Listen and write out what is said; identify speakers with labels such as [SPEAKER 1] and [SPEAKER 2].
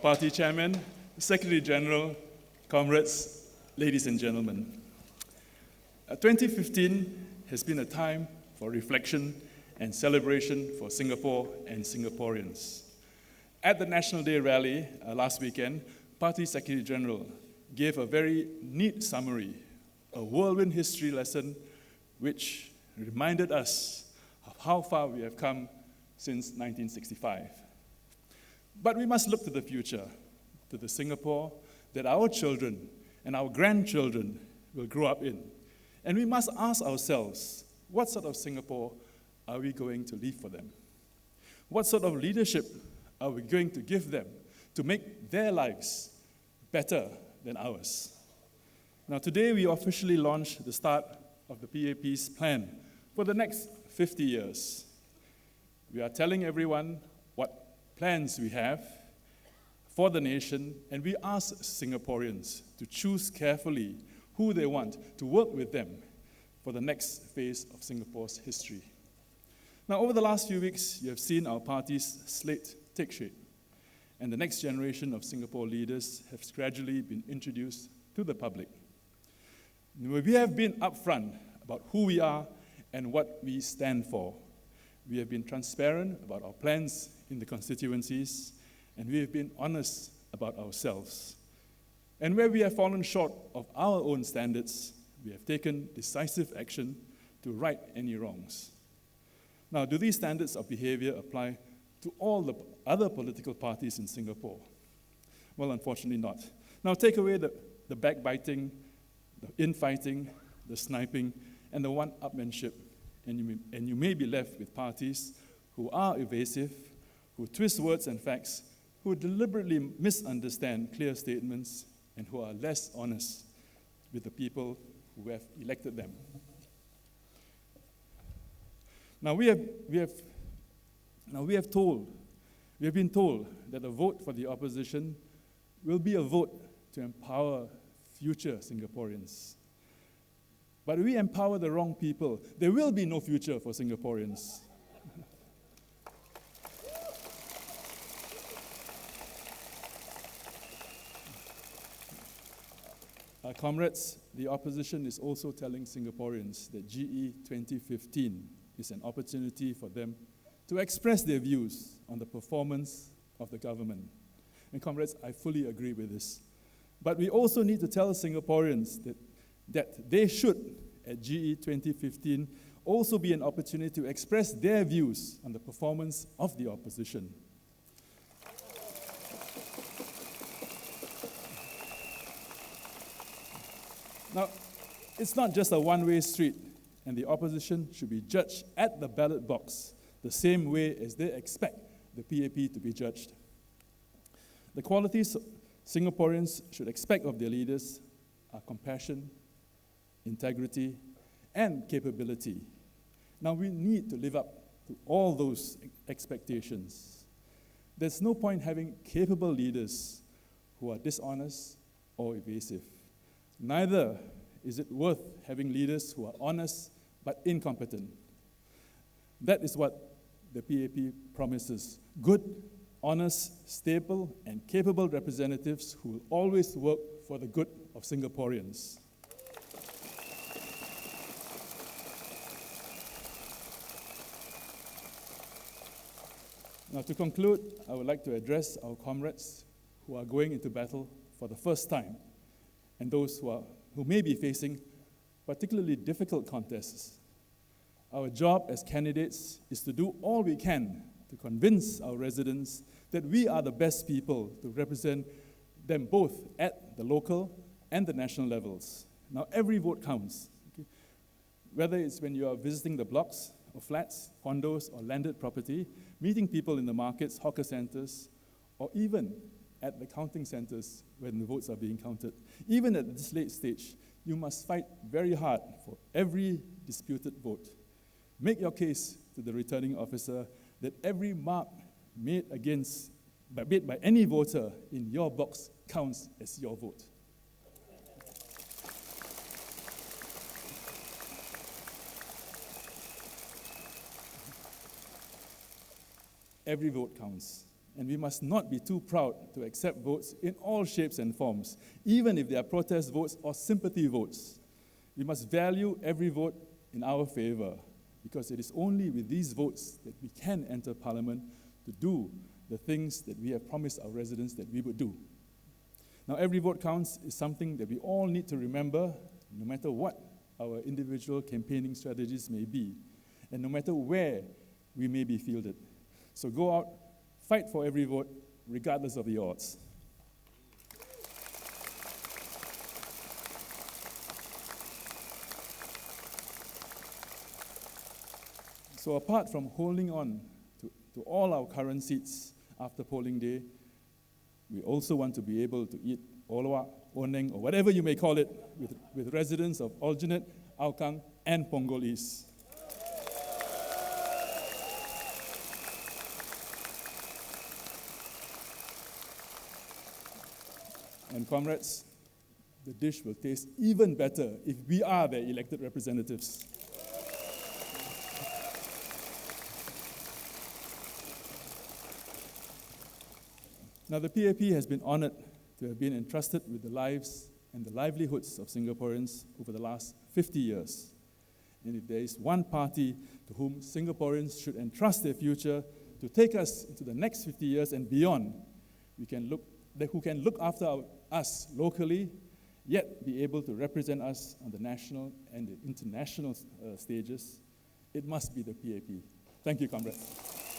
[SPEAKER 1] Party Chairman, Secretary General, comrades, ladies and gentlemen. 2015 has been a time for reflection and celebration for Singapore and Singaporeans. At the National Day rally last weekend, Party Secretary General gave a very neat summary, a whirlwind history lesson which reminded us of how far we have come since 1965. But we must look to the future, to the Singapore that our children and our grandchildren will grow up in. And we must ask ourselves, what sort of Singapore are we going to leave for them? What sort of leadership are we going to give them to make their lives better than ours? Now today we officially launch the start of the PAP's plan for the next 50 years. We are telling everyone what plans we have for the nation, and we ask Singaporeans to choose carefully who they want to work with them for the next phase of Singapore's history. Now, over the last few weeks, you have seen our party's slate take shape, and the next generation of Singapore leaders have gradually been introduced to the public. We have been upfront about who we are and what we stand for. We have been transparent about our plans in the constituencies, and we have been honest about ourselves. And where we have fallen short of our own standards, we have taken decisive action to right any wrongs. Now, do these standards of behavior apply to all the other political parties in Singapore? Well, unfortunately not. Now, take away the backbiting, the infighting, the sniping, and the one-upmanship, and you may be left with parties who are evasive, who twist words and facts, who deliberately misunderstand clear statements, and who are less honest with the people who have elected them. Now we have been told that a vote for the opposition will be a vote to empower future Singaporeans. But we empower the wrong people, there will be no future for Singaporeans. Comrades, the opposition is also telling Singaporeans that GE 2015 is an opportunity for them to express their views on the performance of the government. And comrades, I fully agree with this. But we also need to tell Singaporeans that they should, at GE 2015, also be an opportunity to express their views on the performance of the opposition. Now, it's not just a one-way street, and the opposition should be judged at the ballot box the same way as they expect the PAP to be judged. The qualities Singaporeans should expect of their leaders are compassion, integrity, and capability. Now, we need to live up to all those expectations. There's no point having capable leaders who are dishonest or evasive. Neither is it worth having leaders who are honest but incompetent. That is what the PAP promises: good, honest, stable, and capable representatives who will always work for the good of Singaporeans. Now, to conclude, I would like to address our comrades who are going into battle for the first time, and those who may be facing particularly difficult contests. Our job as candidates is to do all we can to convince our residents that we are the best people to represent them both at the local and the national levels. Now, every vote counts. Okay? Whether it's when you are visiting the blocks or flats, condos, or landed property, meeting people in the markets, hawker centers, or even at the counting centers when the votes are being counted. Even at this late stage, you must fight very hard for every disputed vote. Make your case to the returning officer that every mark made by any voter in your box counts as your vote. Every vote counts. and we must not be too proud to accept votes in all shapes and forms, even if they are protest votes or sympathy votes. We must value every vote in our favor, because it is only with these votes that we can enter Parliament to do the things that we have promised our residents that we would do. Now, every vote counts is something that we all need to remember, no matter what our individual campaigning strategies may be, and no matter where we may be fielded. So go out, fight for every vote, regardless of the odds. So apart from holding on to all our current seats after polling day, we also want to be able to eat Oloa, Oneng, or whatever you may call it, with residents of Aljunied, Aukang, and Punggol East. And comrades, the dish will taste even better if we are their elected representatives. Now, the PAP has been honored to have been entrusted with the lives and the livelihoods of Singaporeans over the last 50 years. And if there is one party to whom Singaporeans should entrust their future to take us into the next 50 years and beyond, who can look after us locally, yet be able to represent us on the national and the international stages, it must be the PAP. Thank you, comrades.